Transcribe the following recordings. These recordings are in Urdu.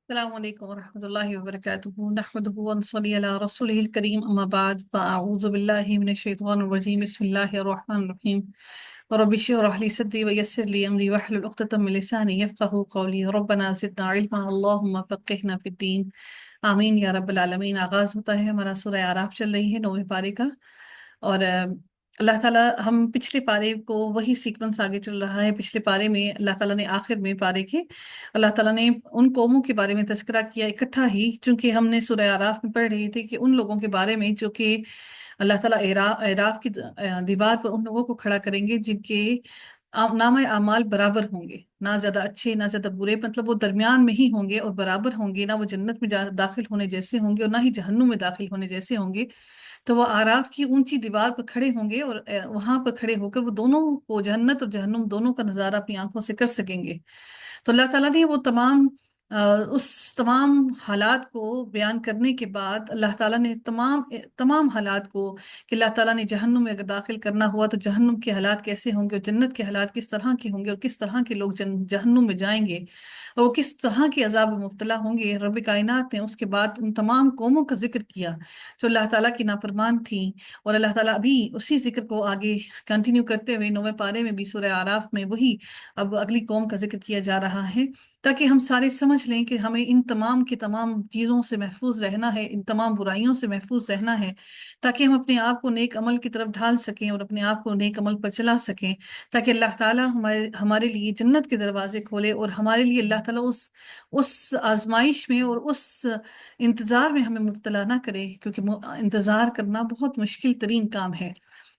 السلام علیکم ورحمۃ اللہ وبرکاتہ نحمده ونصلی علی رسولہ الکریم اما بعد فاعوذ باللہ من الشیطان الرجیم بسم اللہ الرحمن الرحیم رب اشرح لی صدری ویسر لی امری واحلل عقدۃ من لسانی یفقهوا قولی ربنا زدنا علما اللهم فقہنا فی الدین آمین یا رب العالمین۔ آغاز ہوتا ہے ہمارا سورہ اعراف، چل رہی ہے 9ویں پارے کا، اور اللہ تعالیٰ ہم پچھلے پارے کو وہی سیکوینس آگے چل رہا ہے۔ پچھلے پارے میں اللہ تعالیٰ نے آخر میں پارے کے اللہ تعالیٰ نے ان قوموں کے بارے میں تذکرہ کیا اکٹھا ہی، چونکہ ہم نے سورہ اعراف میں پڑھ رہے تھے کہ ان لوگوں کے بارے میں جو کہ اللہ تعالیٰ اعراف کی دیوار پر ان لوگوں کو کھڑا کریں گے جن کے نام اعمال برابر ہوں گے، نہ زیادہ اچھے نہ زیادہ برے، مطلب وہ درمیان میں ہی ہوں گے اور برابر ہوں گے، نہ وہ جنت میں داخل ہونے جیسے ہوں گے اور نہ ہی جہنم میں داخل ہونے جیسے ہوں گے۔ تو وہ آراف کی اونچی دیوار پر کھڑے ہوں گے اور وہاں پر کھڑے ہو کر وہ دونوں کو، جنت اور جہنم دونوں کا نظارہ اپنی آنکھوں سے کر سکیں گے۔ تو اللہ تعالیٰ نے وہ اس تمام حالات کو بیان کرنے کے بعد اللہ تعالیٰ نے تمام حالات کو، کہ اللہ تعالیٰ نے جہنم میں اگر داخل کرنا ہوا تو جہنم کے حالات کیسے ہوں گے اور جنت کے حالات کس طرح کے ہوں گے اور کس طرح کے لوگ جہنم میں جائیں گے اور وہ کس طرح کے عذاب میں مبتلا ہوں گے۔ رب کائنات نے اس کے بعد ان تمام قوموں کا ذکر کیا جو اللہ تعالیٰ کی نافرمان تھیں، اور اللہ تعالیٰ ابھی اسی ذکر کو آگے کنٹینیو کرتے ہوئے 9ویں پارے میں بھی سورہ اعراف میں وہی اب اگلی قوم کا ذکر کیا جا رہا ہے، تاکہ ہم سارے سمجھ لیں کہ ہمیں ان تمام کی تمام چیزوں سے محفوظ رہنا ہے، ان تمام برائیوں سے محفوظ رہنا ہے، تاکہ ہم اپنے آپ کو نیک عمل کی طرف ڈھال سکیں اور اپنے آپ کو نیک عمل پر چلا سکیں، تاکہ اللہ تعالیٰ ہمارے لیے جنت کے دروازے کھولے اور ہمارے لیے اللہ تعالیٰ اس آزمائش میں اور اس انتظار میں ہمیں مبتلا نہ کرے، کیونکہ انتظار کرنا بہت مشکل ترین کام ہے۔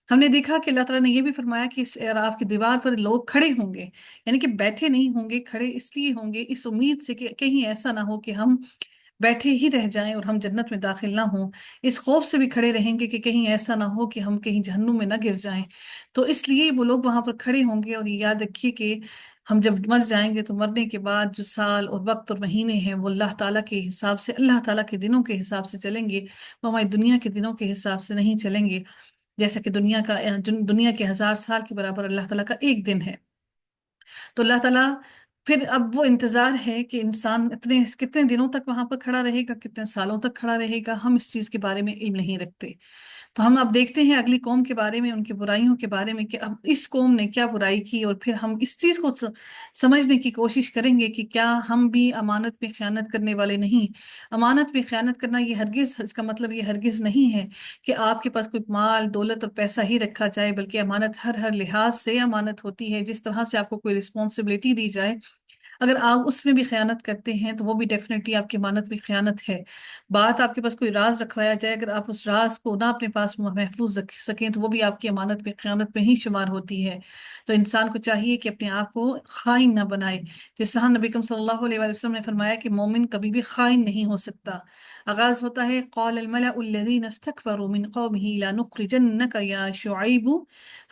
ہم نے دیکھا کہ اللہ تعالیٰ نے یہ بھی فرمایا کہ اس اعراف کی دیوار پر لوگ کھڑے ہوں گے، یعنی کہ بیٹھے نہیں ہوں گے، کھڑے اس لیے ہوں گے اس امید سے کہ کہیں ایسا نہ ہو کہ ہم بیٹھے ہی رہ جائیں اور ہم جنت میں داخل نہ ہوں، اس خوف سے بھی کھڑے رہیں گے کہ کہیں ایسا نہ ہو کہ ہم کہیں جہنم میں نہ گر جائیں۔ تو اس لیے وہ لوگ وہاں پر کھڑے ہوں گے، اور یہ یاد رکھیے کہ ہم جب مر جائیں گے تو مرنے کے بعد جو سال اور وقت اور مہینے ہیں وہ اللہ تعالیٰ کے حساب سے، اللہ تعالیٰ کے دنوں کے حساب سے چلیں گے، وہ ہماری دنیا کے دنوں کے حساب سے نہیں چلیں گے، جیسا کہ دنیا کے 1000 سال کے برابر اللہ تعالیٰ کا ایک دن ہے۔ تو اللہ تعالیٰ پھر اب وہ انتظار ہے کہ انسان کتنے دنوں تک وہاں پر کھڑا رہے گا، کتنے سالوں تک کھڑا رہے گا، ہم اس چیز کے بارے میں علم نہیں رکھتے۔ تو ہم اب دیکھتے ہیں اگلی قوم کے بارے میں، ان کی برائیوں کے بارے میں، کہ اب اس قوم نے کیا برائی کی، اور پھر ہم اس چیز کو سمجھنے کی کوشش کریں گے کہ کیا ہم بھی امانت میں خیانت کرنے والے نہیں۔ امانت میں خیانت کرنا یہ ہرگز، اس کا مطلب یہ ہرگز نہیں ہے کہ آپ کے پاس کوئی مال دولت اور پیسہ ہی رکھا جائے، بلکہ امانت ہر لحاظ سے امانت ہوتی ہے۔ جس طرح سے آپ کو کوئی رسپانسبلٹی دی جائے، اگر آپ اس میں بھی خیانت کرتے ہیں تو وہ بھی ڈیفینیٹلی آپ کی امانت میں خیانت ہے۔ بات آپ کے پاس کوئی راز رکھوایا جائے، اگر آپ اس راز کو نہ اپنے پاس محفوظ رکھ سکیں تو وہ بھی آپ کی امانت میں خیانت میں ہی شمار ہوتی ہے۔ تو انسان کو چاہیے کہ اپنے آپ کو خائن نہ بنائے، جس طرح نبی کریم صلی اللہ علیہ وسلم نے فرمایا کہ مومن کبھی بھی خائن نہیں ہو سکتا۔ آغاز ہوتا ہے قال الملأ الذین استکبروا من قومه لنخرجنک یا شعیب۔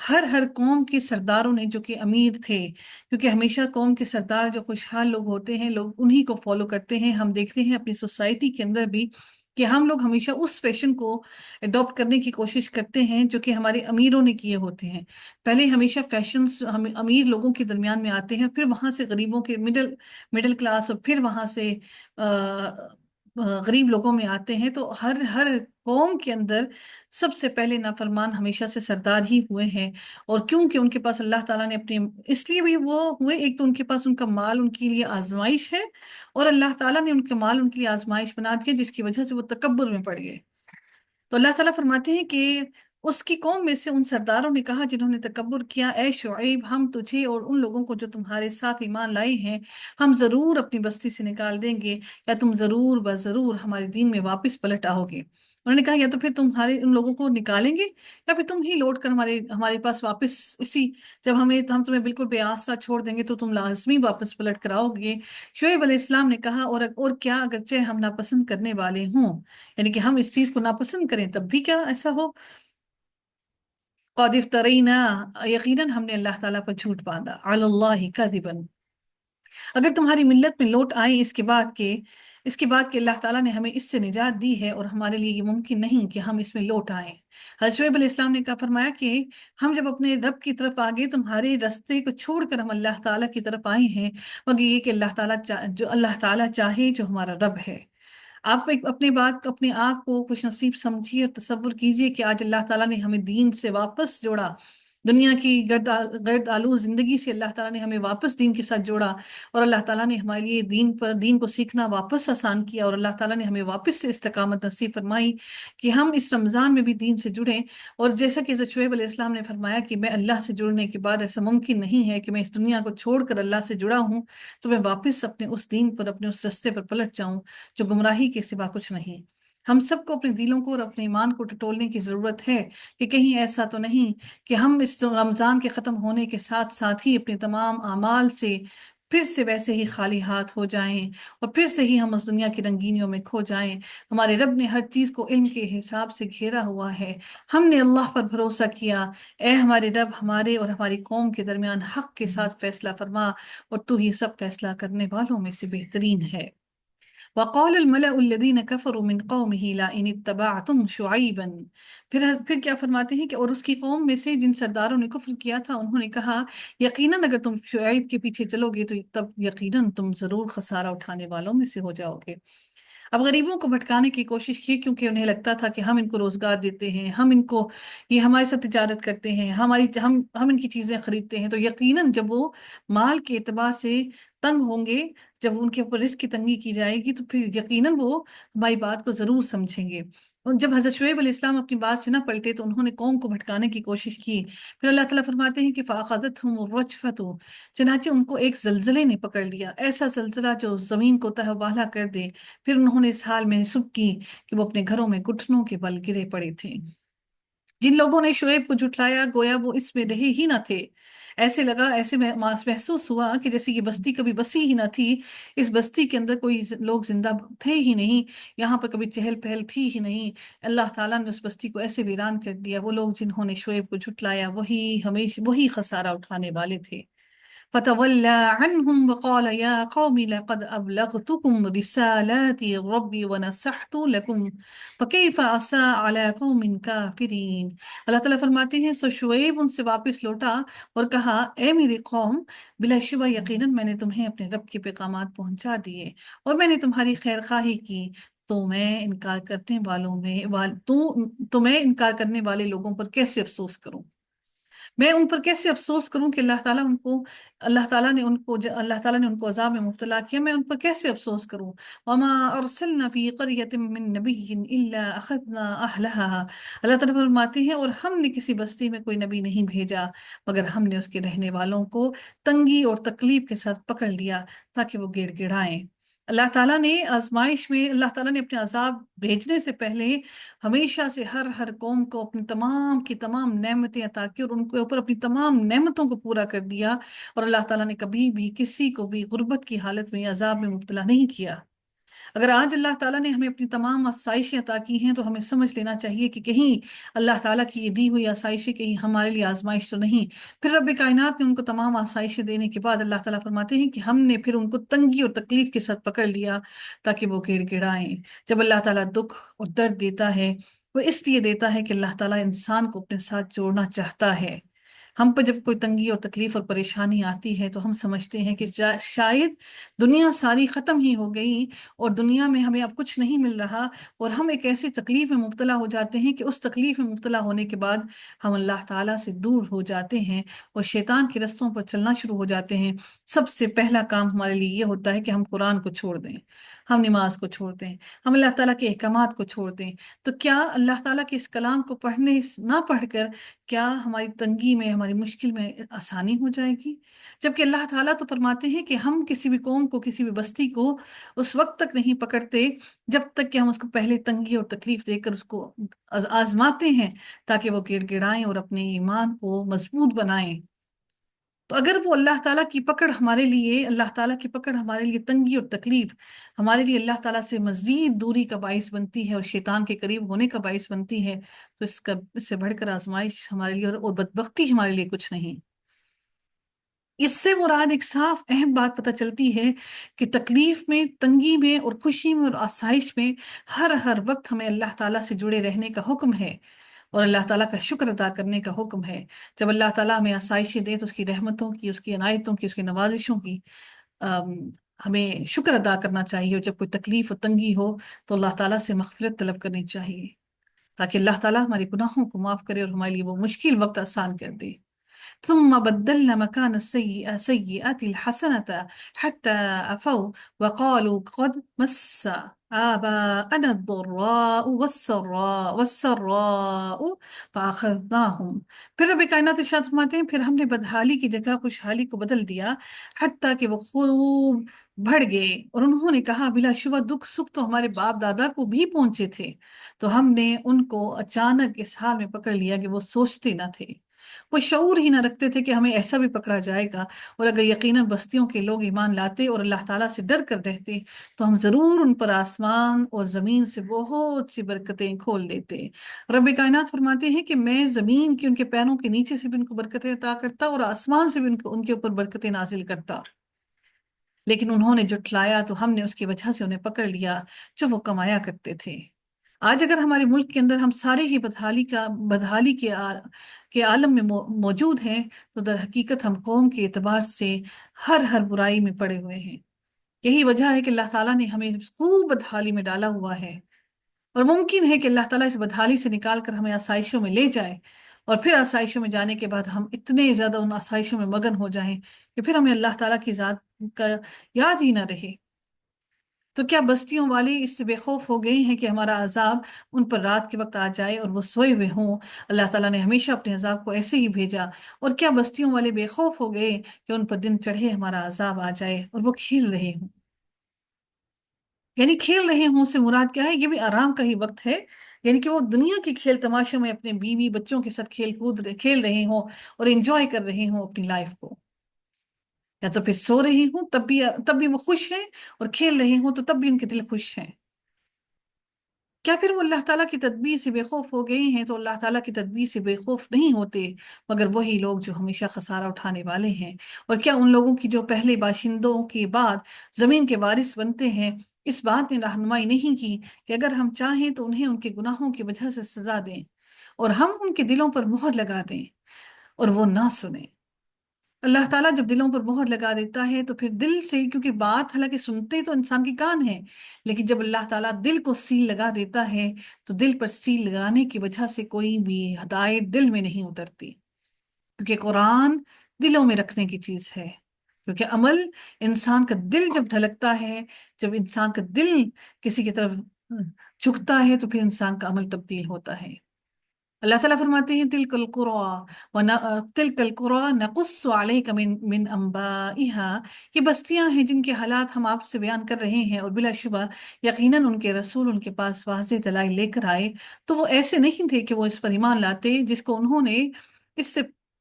ہر قوم کے سرداروں نے، جو کہ امیر تھے، کیونکہ ہمیشہ قوم کے سردار جو خوشحال لوگ ہوتے ہیں، لوگ انہی کو فالو کرتے ہیں۔ ہم دیکھتے ہیں اپنی سوسائٹی کے اندر بھی کہ ہم لوگ ہمیشہ اس فیشن کو اڈاپٹ کرنے کی کوشش کرتے ہیں جو کہ ہمارے امیروں نے کیے ہوتے ہیں۔ پہلے ہمیشہ فیشنز امیر لوگوں کے درمیان میں آتے ہیں، پھر وہاں سے غریبوں کے مڈل کلاس، اور پھر وہاں سے غریب لوگوں میں آتے ہیں۔ تو ہر قوم کے اندر سب سے پہلے نافرمان ہمیشہ سے سردار ہی ہوئے ہیں، اور کیونکہ ان کے پاس اللہ تعالیٰ نے اپنی، اس لیے بھی وہ ہوئے، ایک تو ان کے پاس ان کا مال ان کے لیے آزمائش ہے، اور اللہ تعالیٰ نے ان کے مال ان کے لیے آزمائش بنا دیا، جس کی وجہ سے وہ تکبر میں پڑ گئے۔ تو اللہ تعالیٰ فرماتے ہیں کہ اس کی قوم میں سے ان سرداروں نے کہا جنہوں نے تکبر کیا، اے شعیب، ہم تجھے اور ان لوگوں کو جو تمہارے ساتھ ایمان لائے ہیں ہم ضرور اپنی بستی سے نکال دیں گے، یا تم ضرور بضرور ہمارے دین میں واپس پلٹ آؤ گے۔ انہوں نے کہا یا تو پھر تمہارے ان لوگوں کو نکالیں گے، یا پھر تم ہی لوٹ کر ہمارے پاس واپس جب ہم تمہیں بالکل بے آسرا چھوڑ دیں گے تو تم لازمی واپس پلٹ کر آؤ گے۔ شعیب علیہ السلام نے کہا اور کیا اگرچہ ہم ناپسند کرنے والے ہوں، یعنی کہ ہم اس چیز کو ناپسند کریں تب بھی کیا ایسا ہو، قد افترینا، یقیناً ہم نے اللہ تعالیٰ پر جھوٹ باندھا، علی اللہ کذبا، اگر تمہاری ملت میں لوٹ آئے اس کے بعد کہ اللہ تعالیٰ نے ہمیں اس سے نجات دی ہے اور ہمارے لیے یہ ممکن نہیں کہ ہم اس میں لوٹ آئیں۔ حضرت شعیب علیہ السلام نے کہا فرمایا کہ ہم جب اپنے رب کی طرف آگے تمہارے رستے کو چھوڑ کر ہم اللہ تعالیٰ کی طرف آئے ہیں، مگر یہ کہ اللہ تعالیٰ چاہے جو ہمارا رب ہے۔ آپ اپنی بات کو، اپنے آپ کو خوش نصیب سمجھیے اور تصور کیجئے کہ آج اللہ تعالیٰ نے ہمیں دین سے واپس جوڑا، دنیا کی گرد آلود زندگی سے اللہ تعالیٰ نے ہمیں واپس دین کے ساتھ جوڑا، اور اللہ تعالیٰ نے ہمارے لیے دین کو سیکھنا واپس آسان کیا، اور اللہ تعالیٰ نے ہمیں واپس سے استقامت نصیب فرمائی کہ ہم اس رمضان میں بھی دین سے جڑیں۔ اور جیسا کہ حضرت شعیب علیہ السلام نے فرمایا کہ میں اللہ سے جڑنے کے بعد ایسا ممکن نہیں ہے کہ میں اس دنیا کو چھوڑ کر اللہ سے جڑا ہوں تو میں واپس اپنے اس دین پر، اپنے اس رستے پر پلٹ جاؤں جو گمراہی کے سوا کچھ نہیں۔ ہم سب کو اپنے دلوں کو اور اپنے ایمان کو ٹٹولنے کی ضرورت ہے کہ کہیں ایسا تو نہیں کہ ہم اس رمضان کے ختم ہونے کے ساتھ ساتھ ہی اپنے تمام اعمال سے پھر سے ویسے ہی خالی ہاتھ ہو جائیں اور پھر سے ہی ہم اس دنیا کی رنگینیوں میں کھو جائیں۔ ہمارے رب نے ہر چیز کو علم کے حساب سے گھیرا ہوا ہے، ہم نے اللہ پر بھروسہ کیا۔ اے ہمارے رب، ہمارے اور ہماری قوم کے درمیان حق کے ساتھ فیصلہ فرما، اور تو ہی سب فیصلہ کرنے والوں میں سے بہترین ہے۔ وقال الملأ الذين كفروا من قومه لئن اتبعتم شعيبا، پھر کیا فرماتے ہیں کہ اور اس کی قوم میں سے جن سرداروں نے کفر کیا تھا انہوں نے کہا یقیناً اگر تم شعیب کے پیچھے چلو گے تو تب یقیناً تم ضرور خسارہ اٹھانے والوں میں سے ہو جاؤ گے۔ اب غریبوں کو بھٹکانے کی کوشش کی، کیونکہ انہیں لگتا تھا کہ ہم ان کو روزگار دیتے ہیں، ہم ان کو، یہ ہمارے ساتھ تجارت کرتے ہیں، ہم ان کی چیزیں خریدتے ہیں، تو یقیناً جب وہ مال کے اعتبار سے تنگ ہوں گے، جب ان کے اوپر رزق کی تنگی کی جائے گی تو پھر یقیناً وہ ہماری بات کو ضرور سمجھیں گے۔ اور جب حضرت شعیب علیہ السلام اپنی بات سے نہ پلٹے تو انہوں نے قوم کو بھٹکانے کی کوشش کی۔ پھر اللہ تعالیٰ فرماتے ہیں کہ فَأَخَذَتْهُمُ الرَّجْفَةُ، چنانچہ ان کو ایک زلزلے نے پکڑ لیا، ایسا زلزلہ جو زمین کو تہہ و بالا کر دے۔ پھر انہوں نے اس حال میں سب کی کہ وہ اپنے گھروں میں گھٹنوں کے بل گرے پڑے تھے۔ جن لوگوں نے شعیب کو جھٹلایا گویا وہ اس میں رہے ہی نہ تھے، ایسے محسوس ہوا کہ جیسے یہ بستی کبھی بسی ہی نہ تھی، اس بستی کے اندر کوئی لوگ زندہ تھے ہی نہیں، یہاں پر کبھی چہل پہل تھی ہی نہیں۔ اللہ تعالیٰ نے اس بستی کو ایسے ویران کر دیا، وہ لوگ جنہوں نے شعیب کو جھٹلایا وہی خسارہ اٹھانے والے تھے۔ فتولى عنهم وقال يا قوم لقد أبلغتكم رسالات ربي ونصحت لكم فكيف عسى على قوم كافرين۔ اللہ تعالیٰ فرماتے ہیں سو شعیب ان سے واپس لوٹا اور کہا اے میری قوم، بلا شبہ یقیناً میں نے تمہیں اپنے رب کے پیغامات پہنچا دیے اور میں نے تمہاری خیر خواہی کی، تو میں انکار کرنے والے لوگوں پر کیسے افسوس کروں، میں ان پر کیسے افسوس کروں کہ اللہ تعالیٰ نے ان کو عذاب میں مبتلا کیا، میں ان پر کیسے افسوس کروں۔ وما ارسلنا فی قریۃ من نبی الا اخذنا اہلها، اللہ تعالیٰ فرماتے ہیں اور ہم نے کسی بستی میں کوئی نبی نہیں بھیجا مگر ہم نے اس کے رہنے والوں کو تنگی اور تکلیف کے ساتھ پکڑ لیا تاکہ وہ گڑ گڑائیں۔ اللہ تعالیٰ نے اللہ تعالیٰ نے اپنے عذاب بھیجنے سے پہلے ہمیشہ سے ہر قوم کو اپنی تمام کی تمام نعمتیں عطا کی اور ان کے اوپر اپنی تمام نعمتوں کو پورا کر دیا، اور اللہ تعالیٰ نے کبھی بھی کسی کو بھی غربت کی حالت میں عذاب میں مبتلا نہیں کیا۔ اگر آج اللہ تعالیٰ نے ہمیں اپنی تمام آسائشیں عطا کی ہیں تو ہمیں سمجھ لینا چاہیے کہ کہیں اللہ تعالیٰ کی یہ دی ہوئی آسائشیں کہیں ہمارے لیے آزمائش تو نہیں۔ پھر رب کائنات نے ان کو تمام آسائشیں دینے کے بعد اللہ تعالیٰ فرماتے ہیں کہ ہم نے پھر ان کو تنگی اور تکلیف کے ساتھ پکڑ لیا تاکہ وہ گڑ گڑائیں۔ جب اللہ تعالیٰ دکھ اور درد دیتا ہے وہ اس لیے دیتا ہے کہ اللہ تعالیٰ انسان کو اپنے ساتھ جوڑنا چاہتا ہے۔ ہم پر جب کوئی تنگی اور تکلیف اور پریشانی آتی ہے تو ہم سمجھتے ہیں کہ شاید دنیا ساری ختم ہی ہو گئی اور دنیا میں ہمیں اب کچھ نہیں مل رہا، اور ہم ایک ایسی تکلیف میں مبتلا ہو جاتے ہیں کہ اس تکلیف میں مبتلا ہونے کے بعد ہم اللہ تعالیٰ سے دور ہو جاتے ہیں اور شیطان کے رستوں پر چلنا شروع ہو جاتے ہیں۔ سب سے پہلا کام ہمارے لیے یہ ہوتا ہے کہ ہم قرآن کو چھوڑ دیں، ہم نماز کو چھوڑ دیں، ہم اللہ تعالیٰ کے احکامات کو چھوڑ دیں۔ تو کیا اللہ تعالیٰ کے اس کلام کو نہ پڑھ کر کیا ہماری تنگی میں، ہماری مشکل میں آسانی ہو جائے گی؟ جبکہ اللہ تعالیٰ تو فرماتے ہیں کہ ہم کسی بھی قوم کو، کسی بھی بستی کو اس وقت تک نہیں پکڑتے جب تک کہ ہم اس کو پہلے تنگی اور تکلیف دے کر اس کو آزماتے ہیں تاکہ وہ گڑ گڑائیں اور اپنے ایمان کو مضبوط بنائیں۔ تو اگر وہ اللہ تعالیٰ کی پکڑ ہمارے لیے تنگی اور تکلیف ہمارے لیے اللہ تعالیٰ سے مزید دوری کا باعث بنتی ہے اور شیطان کے قریب ہونے کا باعث بنتی ہے، تو اس سے بڑھ کر آزمائش ہمارے لیے اور بدبختی ہمارے لیے کچھ نہیں۔ اس سے مراد ایک صاف اہم بات پتہ چلتی ہے کہ تکلیف میں، تنگی میں اور خوشی میں اور آسائش میں ہر وقت ہمیں اللہ تعالیٰ سے جڑے رہنے کا حکم ہے، اور اللہ تعالیٰ کا شکر ادا کرنے کا حکم ہے۔ جب اللہ تعالیٰ ہمیں آسائشیں دے تو اس کی رحمتوں کی، اس کی عنایتوں کی، اس کی نوازشوں کی آم، ہمیں شکر ادا کرنا چاہیے، اور جب کوئی تکلیف اور تنگی ہو تو اللہ تعالیٰ سے مغفرت طلب کرنی چاہیے، تاکہ اللہ تعالیٰ ہمارے گناہوں کو معاف کرے اور ہمارے لیے وہ مشکل وقت آسان کر دے۔ ثم بدلنا مكان السيئة سيئات الحسنة حتى عفوا وقالوا قد مس آباءنا الضراء والسراء فأخذناهم۔ پھر رب کائنات ارشاد فرماتے ہیں پھر ہم نے بدحالی کی جگہ خوشحالی کو بدل دیا، حتیٰ کہ وہ خوب بڑھ گئے، اور انہوں نے کہا بلا شبہ دکھ سکھ تو ہمارے باپ دادا کو بھی پہنچے تھے، تو ہم نے ان کو اچانک اس حال میں پکڑ لیا کہ وہ سوچتے نہ تھے، وہ شعور ہی نہ رکھتے تھے کہ ہمیں ایسا بھی پکڑا جائے گا، اور اگر یقیناً بستیوں کے لوگ ایمان لاتے اور اللہ تعالیٰ سے ڈر کر رہتے تو ہم ضرور ان پر آسمان اور زمین سے بہت سی برکتیں کھول دیتے۔ رب کائنات فرماتے ہیں کہ میں زمین کی ان کے پیروں کے نیچے سے بھی ان کو برکتیں عطا کرتا اور آسمان سے بھی ان کے اوپر برکتیں نازل کرتا، لیکن انہوں نے جھٹلایا تو ہم نے اس کی وجہ سے انہیں پکڑ لیا جو وہ کمایا کرتے تھے۔ آج اگر ہمارے ملک کے اندر ہم سارے ہی بدحالی کے عالم میں موجود ہیں، تو در حقیقت ہم قوم کے اعتبار سے ہر برائی میں پڑے ہوئے ہیں۔ یہی وجہ ہے کہ اللہ تعالیٰ نے ہمیں خوب بدحالی میں ڈالا ہوا ہے، اور ممکن ہے کہ اللہ تعالیٰ اس بدحالی سے نکال کر ہمیں آسائشوں میں لے جائے، اور پھر آسائشوں میں جانے کے بعد ہم اتنے زیادہ ان آسائشوں میں مگن ہو جائیں کہ پھر ہمیں اللہ تعالیٰ کی ذات کا یاد ہی نہ رہے۔ تو کیا بستیوں والے اس سے بے خوف ہو گئے ہیں کہ ہمارا عذاب ان پر رات کے وقت آ جائے اور وہ سوئے ہوئے ہوں؟ اللہ تعالیٰ نے ہمیشہ اپنے عذاب کو ایسے ہی بھیجا۔ اور کیا بستیوں والے بے خوف ہو گئے کہ ان پر دن چڑھے ہمارا عذاب آ جائے اور وہ کھیل رہے ہوں؟ یعنی کھیل رہے ہوں سے مراد کیا ہے؟ یہ بھی آرام کا ہی وقت ہے، یعنی کہ وہ دنیا کے کھیل تماشوں میں اپنے بیوی بچوں کے ساتھ کھیل رہے ہوں اور انجوائے کر رہے ہوں اپنی لائف کو، یا تو پھر سو رہی ہوں تب بھی وہ خوش ہیں، اور کھیل رہے ہوں تو تب بھی ان کے دل خوش ہیں۔ کیا پھر وہ اللہ تعالیٰ کی تدبیر سے بے خوف ہو گئے ہیں؟ تو اللہ تعالیٰ کی تدبیر سے بے خوف نہیں ہوتے مگر وہی لوگ جو ہمیشہ خسارہ اٹھانے والے ہیں۔ اور کیا ان لوگوں کی جو پہلے باشندوں کے بعد زمین کے وارث بنتے ہیں، اس بات نے رہنمائی نہیں کی کہ اگر ہم چاہیں تو انہیں ان کے گناہوں کی وجہ سے سزا دیں، اور ہم ان کے دلوں پر مہر لگا دیں اور وہ نہ سنیں؟ اللہ تعالیٰ جب دلوں پر مہر لگا دیتا ہے تو پھر دل سے، کیونکہ بات حالانکہ سنتے تو انسان کے کان ہیں، لیکن جب اللہ تعالیٰ دل کو سیل لگا دیتا ہے تو دل پر سیل لگانے کی وجہ سے کوئی بھی ہدایت دل میں نہیں اترتی، کیونکہ قرآن دلوں میں رکھنے کی چیز ہے، کیونکہ عمل انسان کا دل جب ڈھلکتا ہے، جب انسان کا دل کسی کی طرف جھکتا ہے تو پھر انسان کا عمل تبدیل ہوتا ہے۔ اللہ تعالیٰ فرماتے ہیں تلک القرى نقص عليك من انبائها، یہ بستیاں ہیں جن کے حالات ہم آپ سے بیان کر رہے ہیں، اور بلا شبہ یقیناً ان کے رسول ان کے پاس واضح دلائل لے کر آئے، تو وہ ایسے نہیں تھے کہ وہ اس پر ایمان لاتے جس کو انہوں نے اس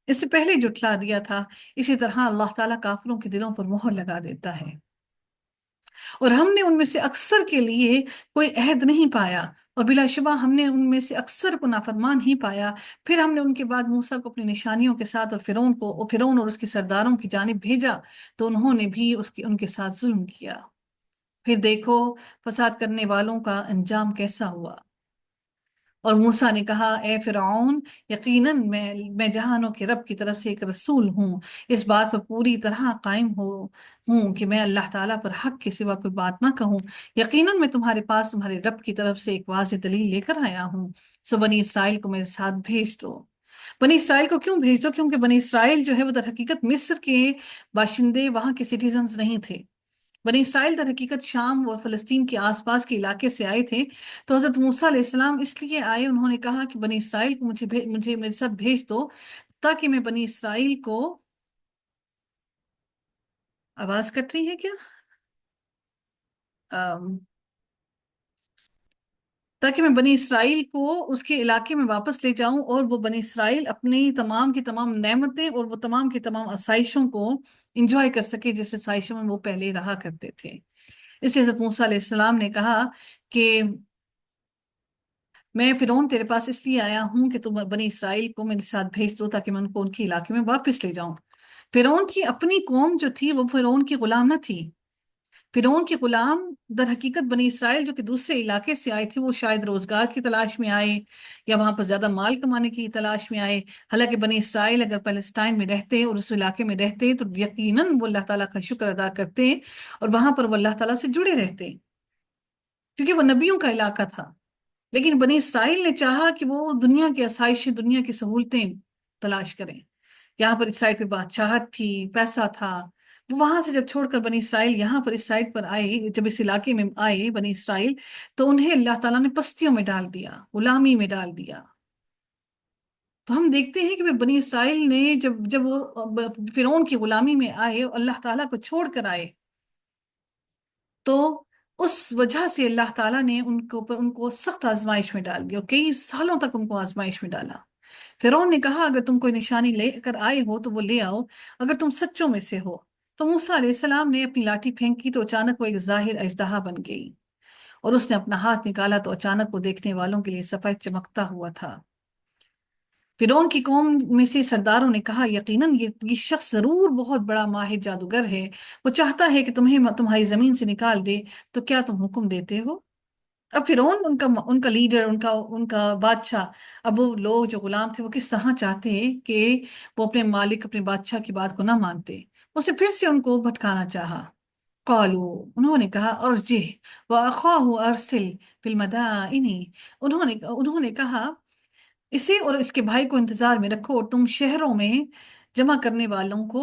سے پہلے جھٹلا دیا تھا۔ اسی طرح اللہ تعالیٰ کافروں کے دلوں پر مہر لگا دیتا ہے، اور ہم نے ان میں سے اکثر کے لیے کوئی عہد نہیں پایا، اور بلا شبہ ہم نے ان میں سے اکثر کو نافرمان ہی پایا۔ پھر ہم نے ان کے بعد موسیٰ کو اپنی نشانیوں کے ساتھ اور فرعون اور اس کے سرداروں کی جانب بھیجا، تو انہوں نے بھی ان کے ساتھ ظلم کیا۔ پھر دیکھو فساد کرنے والوں کا انجام کیسا ہوا۔ اور موسیٰ نے کہا اے فرعون، یقیناً میں جہانوں کے رب کی طرف سے ایک رسول ہوں، اس بات پر پوری طرح قائم ہوں کہ میں اللہ تعالیٰ پر حق کے سوا کوئی بات نہ کہوں، یقیناً میں تمہارے پاس تمہارے رب کی طرف سے ایک واضح دلیل لے کر آیا ہوں، سو بنی اسرائیل کو میرے ساتھ بھیج دو۔ بنی اسرائیل کو کیوں بھیج دو؟ کیونکہ بنی اسرائیل جو ہے وہ در حقیقت مصر کے باشندے، وہاں کے سٹیزنز نہیں تھے۔ بنی اسرائیل در حقیقت شام اور فلسطین کے آس پاس کے علاقے سے آئے تھے، تو حضرت موسیٰ علیہ السلام اس لیے آئے، انہوں نے کہا کہ بنی اسرائیل کو مجھے میرے ساتھ بھیج دو، تاکہ میں بنی اسرائیل کو آواز کٹ رہی ہے کیا؟ آم، تاکہ میں بنی اسرائیل کو اس کے علاقے میں واپس لے جاؤں، اور وہ بنی اسرائیل اپنی تمام کی تمام نعمتیں اور وہ تمام کی تمام آسائشوں کو انجوائے کر سکے جس آسائشوں میں وہ پہلے رہا کرتے تھے۔ اس لیے حضرت موسیٰ علیہ السلام نے کہا کہ میں فرعون تیرے پاس اس لیے آیا ہوں کہ تم بنی اسرائیل کو میرے ساتھ بھیج دو تاکہ میں ان کو ان کے علاقے میں واپس لے جاؤں۔ فرعون کی اپنی قوم جو تھی وہ فرعون کی غلام نہ تھی، فرعون کے غلام در حقیقت بنی اسرائیل جو کہ دوسرے علاقے سے آئے تھے، وہ شاید روزگار کی تلاش میں آئے یا وہاں پر زیادہ مال کمانے کی تلاش میں آئے۔ حالانکہ بنی اسرائیل اگر پیلسٹائن میں رہتے اور اس علاقے میں رہتے تو یقیناً وہ اللہ تعالیٰ کا شکر ادا کرتے اور وہاں پر وہ اللہ تعالیٰ سے جڑے رہتے، کیونکہ وہ نبیوں کا علاقہ تھا۔ لیکن بنی اسرائیل نے چاہا کہ وہ دنیا کی آسائشیں، دنیا کی سہولتیں تلاش کریں۔ یہاں پر اس سائڈ پہ بادشاہت تھی، پیسہ تھا، وہ وہاں سے جب چھوڑ کر بنی اسرائیل یہاں پر اس سائڈ پر آئے، جب اس علاقے میں آئے بنی اسرائیل، تو انہیں اللہ تعالیٰ نے پستیوں میں ڈال دیا، غلامی میں ڈال دیا۔ تو ہم دیکھتے ہیں کہ بنی اسرائیل نے جب وہ فرعون کی غلامی میں آئے، اللہ تعالیٰ کو چھوڑ کر آئے، تو اس وجہ سے اللہ تعالیٰ نے ان کو سخت آزمائش میں ڈال دیا اور کئی سالوں تک ان کو آزمائش میں ڈالا۔ فرعون نے کہا اگر تم کوئی نشانی لے کر آئے ہو تو وہ لے آؤ، اگر تم سچوں میں سے ہو۔ تو موسیٰ علیہ السلام نے اپنی لاٹھی پھینکی تو اچانک وہ ایک ظاہر اژدہا بن گئی، اور اس نے اپنا ہاتھ نکالا تو اچانک وہ دیکھنے والوں کے لیے سفید چمکتا ہوا تھا۔ فرعون کی قوم میں سے سرداروں نے کہا یقیناً یہ شخص ضرور بہت بڑا ماہر جادوگر ہے، وہ چاہتا ہے کہ تمہیں تمہاری زمین سے نکال دے، تو کیا تم حکم دیتے ہو؟ اب فرعون ان کا لیڈر، ان کا بادشاہ، اب وہ لوگ جو غلام تھے وہ کس طرح چاہتے کہ وہ اپنے مالک، اپنے بادشاہ کی بات کو نہ مانتے، اسے پھر سے ان کو بھٹکانا چاہا۔ قالو، انہوں نے کہا ارجہ واخاہ ارسل فی المدائن، انہوں نے کہا اسے اور اس کے بھائی کو انتظار میں رکھو، اور تم شہروں میں جمع کرنے والوں کو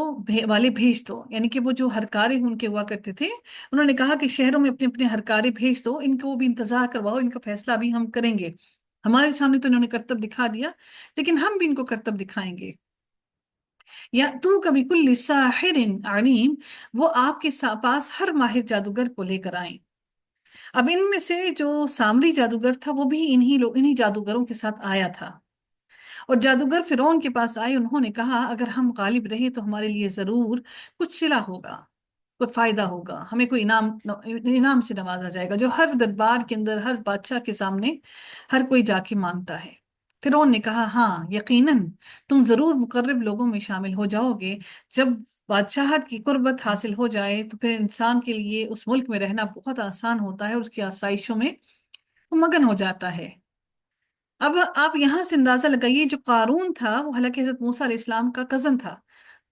والے بھیج دو، یعنی کہ وہ جو ہرکارے ان کے ہوا کرتے تھے، انہوں نے کہا کہ شہروں میں اپنے اپنے ہرکارے بھیج دو، ان کو بھی انتظار کرواؤ، ان کا فیصلہ بھی ہم کریں گے۔ ہمارے سامنے تو انہوں نے کرتب دکھا دیا، لیکن ہم بھی ان کو کرتب دکھائیں گے۔ یا تو کبھی کل ساحر علیم، وہ آپ کے پاس ہر ماہر جادوگر کو لے کر آئیں۔ اب ان میں سے جو سامری جادوگر تھا وہ بھی انہی جادوگروں کے ساتھ آیا تھا، اور جادوگر فرعون کے پاس آئے، انہوں نے کہا اگر ہم غالب رہے تو ہمارے لیے ضرور کچھ صلہ ہوگا، کوئی فائدہ ہوگا، ہمیں کوئی انعام سے نوازا جائے گا، جو ہر دربار کے اندر، ہر بادشاہ کے سامنے ہر کوئی جا کے مانگتا ہے۔ فرعون نے کہا ہاں یقیناً تم ضرور مقرب لوگوں میں شامل ہو جاؤ گے، جب بادشاہت کی قربت حاصل ہو جائے تو پھر انسان کے لیے اس ملک میں رہنا بہت آسان ہوتا ہے، اس کی آسائشوں میں وہ مگن ہو جاتا ہے۔ اب آپ یہاں سے اندازہ لگائیے، جو قارون تھا وہ حالانکہ حضرت موسیٰ علیہ السلام کا کزن تھا،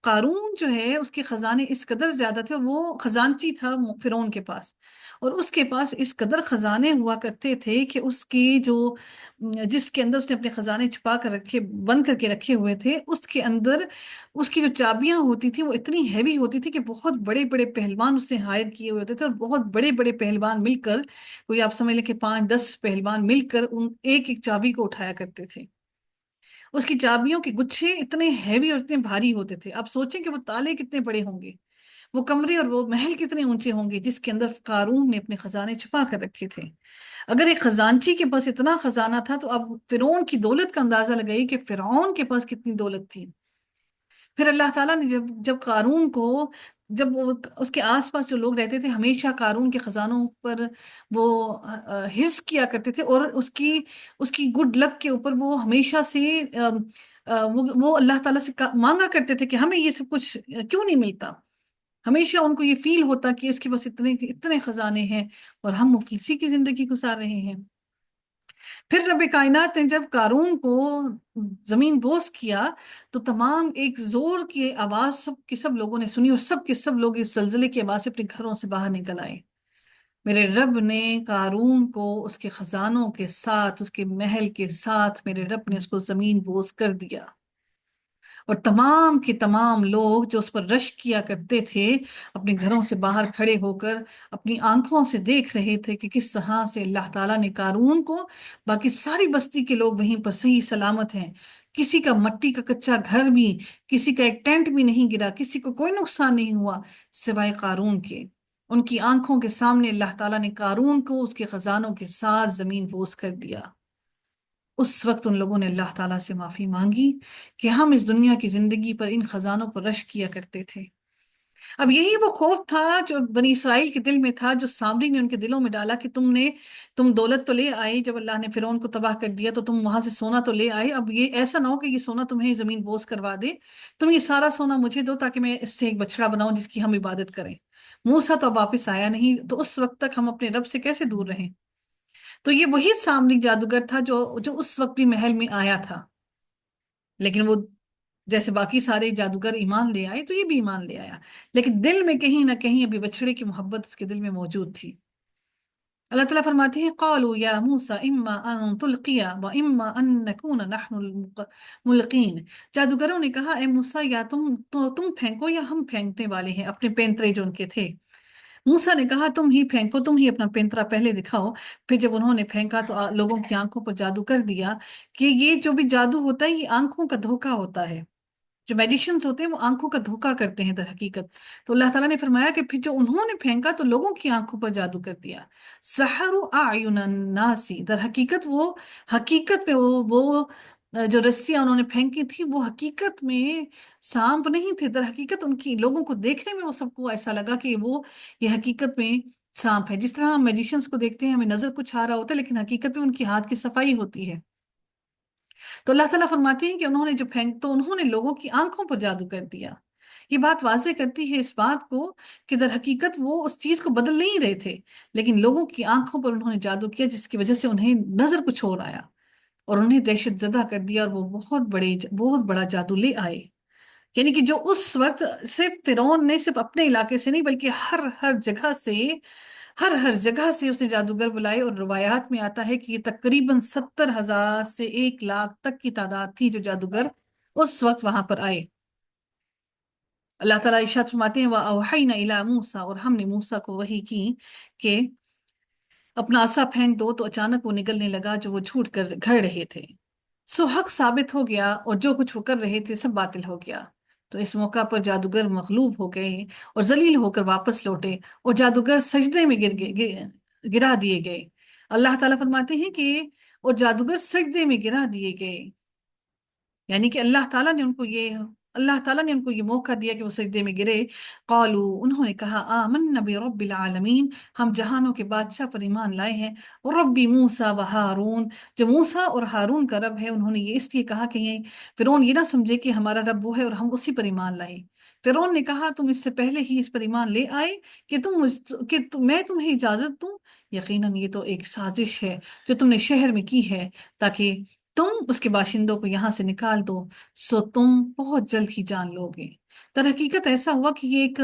قارون جو ہے اس کے خزانے اس قدر زیادہ تھے، وہ خزانچی تھا فرعون کے پاس، اور اس کے پاس اس قدر خزانے ہوا کرتے تھے کہ اس کی جس کے اندر اس نے اپنے خزانے چھپا کر رکھے، بند کر کے رکھے ہوئے تھے، اس کے اندر اس کی جو چابیاں ہوتی تھیں وہ اتنی ہیوی ہوتی تھی کہ بہت بڑے بڑے پہلوان اس نے ہائر کیے ہوئے ہوتے تھے، اور بہت بڑے بڑے پہلوان مل کر، کوئی آپ سمجھ لیں کہ 5-10 پہلوان مل کر ان ایک ایک چابی کو اٹھایا کرتے تھے۔ اس کی چابیوں کے گچھے اتنے ہیوی اور اتنے بھاری ہوتے تھے، آپ سوچیں کہ وہ تالے کتنے بڑے ہوں گے، وہ کمرے اور وہ محل کتنے اونچے ہوں گے جس کے اندر قارون نے اپنے خزانے چھپا کر رکھے تھے۔ اگر ایک خزانچی کے پاس اتنا خزانہ تھا تو اب فرعون کی دولت کا اندازہ لگائیے کہ فرعون کے پاس کتنی دولت تھی۔ پھر اللہ تعالیٰ نے جب قارون کو، جب اس کے آس پاس جو لوگ رہتے تھے ہمیشہ قارون کے خزانوں پر وہ حرص کیا کرتے تھے، اور اس کی گڈ لک کے اوپر وہ ہمیشہ سے وہ اللہ تعالیٰ سے مانگا کرتے تھے کہ ہمیں یہ سب کچھ کیوں نہیں ملتا۔ ہمیشہ ان کو یہ فیل ہوتا کہ اس کے پاس اتنے اتنے خزانے ہیں اور ہم مفلسی کی زندگی گزار رہے ہیں۔ پھر رب کائنات نے جب قارون کو زمین بوس کیا تو تمام ایک زور کی آواز سب کے سب لوگوں نے سنی، اور سب کے سب لوگ اس زلزلے کی آواز سے اپنے گھروں سے باہر نکل آئے۔ میرے رب نے قارون کو اس کے خزانوں کے ساتھ، اس کے محل کے ساتھ، میرے رب نے اس کو زمین بوس کر دیا، اور تمام کے تمام لوگ جو اس پر رش کیا کرتے تھے اپنے گھروں سے باہر کھڑے ہو کر اپنی آنکھوں سے دیکھ رہے تھے کہ کس طرح سے اللہ تعالیٰ نے قارون کو، باقی ساری بستی کے لوگ وہیں پر صحیح سلامت ہیں، کسی کا مٹی کا کچا گھر بھی، کسی کا ایک ٹینٹ بھی نہیں گرا، کسی کو کوئی نقصان نہیں ہوا سوائے قارون کے۔ ان کی آنکھوں کے سامنے اللہ تعالیٰ نے قارون کو اس کے خزانوں کے ساتھ زمین بوس کر دیا۔ اس وقت ان لوگوں نے اللہ تعالیٰ سے معافی مانگی کہ ہم اس دنیا کی زندگی پر ان خزانوں پر رش کیا کرتے تھے، اب یہی وہ خوف تھا جو بنی اسرائیل کے دل میں تھا، جو سامری نے ان کے دلوں میں ڈالا کہ تم دولت تو لے آئے، جب اللہ نے فرعون کو تباہ کر دیا تو تم وہاں سے سونا تو لے آئے، اب یہ ایسا نہ ہو کہ یہ سونا تمہیں زمین بوس کروا دے، تم یہ سارا سونا مجھے دو تاکہ میں اس سے ایک بچڑا بناؤں جس کی ہم عبادت کریں۔ موسیٰ تو اب واپس آیا نہیں، تو اس وقت تک ہم اپنے رب سے کیسے دور رہیں؟ تو یہ وہی سامری جادوگر تھا جو اس وقت بھی محل میں آیا تھا، لیکن وہ جیسے باقی سارے جادوگر ایمان لے آئے تو یہ بھی ایمان لے آیا، لیکن دل میں کہیں نہ کہیں ابھی بچڑے کی محبت اس کے دل میں موجود تھی۔ اللہ تعالیٰ فرماتے ہیں قالوا یا موسیٰ اما ان تلقیا و اما ان نکون نحن الملقین، جادوگروں نے کہا اے موسیٰ یا تم پھینکو یا ہم پھینکنے والے ہیں، اپنے پینترے جو ان کے تھے۔ موسیٰ نے کہا تم ہی پھینکو، تم ہی اپنا پینترا پہلے دکھاؤ۔ پھر جب انہوں نے پھینکا تو لوگوں کی آنکھوں پر جادو کر دیا، کہ یہ جو بھی جادو ہوتا ہے یہ آنکھوں کا دھوکا ہوتا ہے، جو میجیشنز ہوتے ہیں وہ آنکھوں کا دھوکا کرتے ہیں در حقیقت۔ تو اللہ تعالیٰ نے فرمایا کہ پھر جو انہوں نے پھینکا تو لوگوں کی آنکھوں پر جادو کر دیا۔ سحروا اعین الناس، در حقیقت حقیقت میں جو رسیاں انہوں نے پھینکی تھی وہ حقیقت میں سانپ نہیں تھے، در حقیقت ان کی لوگوں کو دیکھنے میں وہ سب کو ایسا لگا کہ یہ حقیقت میں سانپ ہے، جس طرح ہم میجیشنز کو دیکھتے ہیں ہمیں نظر کچھ آ رہا ہوتا ہے لیکن حقیقت میں ان کی ہاتھ کی صفائی ہوتی ہے۔ تو اللہ تعالیٰ فرماتے ہیں کہ انہوں نے جو تو انہوں نے لوگوں کی آنکھوں پر جادو کر دیا۔ یہ بات واضح کرتی ہے اس بات کو کہ در حقیقت وہ اس چیز کو بدل نہیں رہے تھے، لیکن لوگوں کی آنکھوں پر انہوں نے جادو کیا جس کی وجہ سے انہیں نظر کچھ اور آیا اور انہیں دہشت زدہ کر دیا، اور وہ بہت بڑا جادو لے آئے۔ یعنی کہ جو اس وقت صرف فرعون نے صرف اپنے علاقے سے نہیں بلکہ ہر جگہ سے اس نے جادوگر بلائے، اور روایات میں آتا ہے کہ یہ تقریباً 70,000 سے 1 لاکھ تک کی تعداد تھی جو جادوگر اس وقت وہاں پر آئے۔ اللہ تعالیٰ ارشاد فرماتے ہیں وَأَوْحَيْنَا إِلَىٰ مُوسَىٰ، اور ہم نے موسیٰ کو وحی کی کہ اپنا عصا پھینک دو، تو اچانک وہ نگلنے لگا جو وہ جھوٹ کر گھڑ رہے تھے، سو حق ثابت ہو گیا اور جو کچھ وہ کر رہے تھے سب باطل ہو گیا۔ تو اس موقع پر جادوگر مغلوب ہو گئے اور ذلیل ہو کر واپس لوٹے، اور جادوگر سجدے میں گرا دیے گئے۔ اللہ تعالیٰ فرماتے ہیں کہ اور جادوگر سجدے میں گرا دیے گئے، یعنی کہ اللہ تعالیٰ نے ان کو یہ موقع دیا کہ وہ سجدے میں گرے۔ قالو، انہوں نے کہا آمنا برب العالمین، ہم جہانوں کے بادشاہ پر ایمان لائے ہیں، اور ربی موسیٰ و ہارون، جو موسیٰ اور ہارون کا رب ہے۔ انہوں نے یہ اس لیے کہا کہ فرعون یہ نہ سمجھے کہ ہمارا رب وہ ہے اور ہم اسی پر ایمان لائے۔ فرعون نے کہا تم اس سے پہلے ہی اس پر ایمان لے آئے میں تمہیں اجازت دوں؟ یقیناً یہ تو ایک سازش ہے جو تم نے شہر میں کی ہے تاکہ تم اس کے باشندوں کو یہاں سے نکال دو، سو تم بہت جلد ہی جان لو گے۔ در حقیقت ایسا ہوا کہ یہ ایک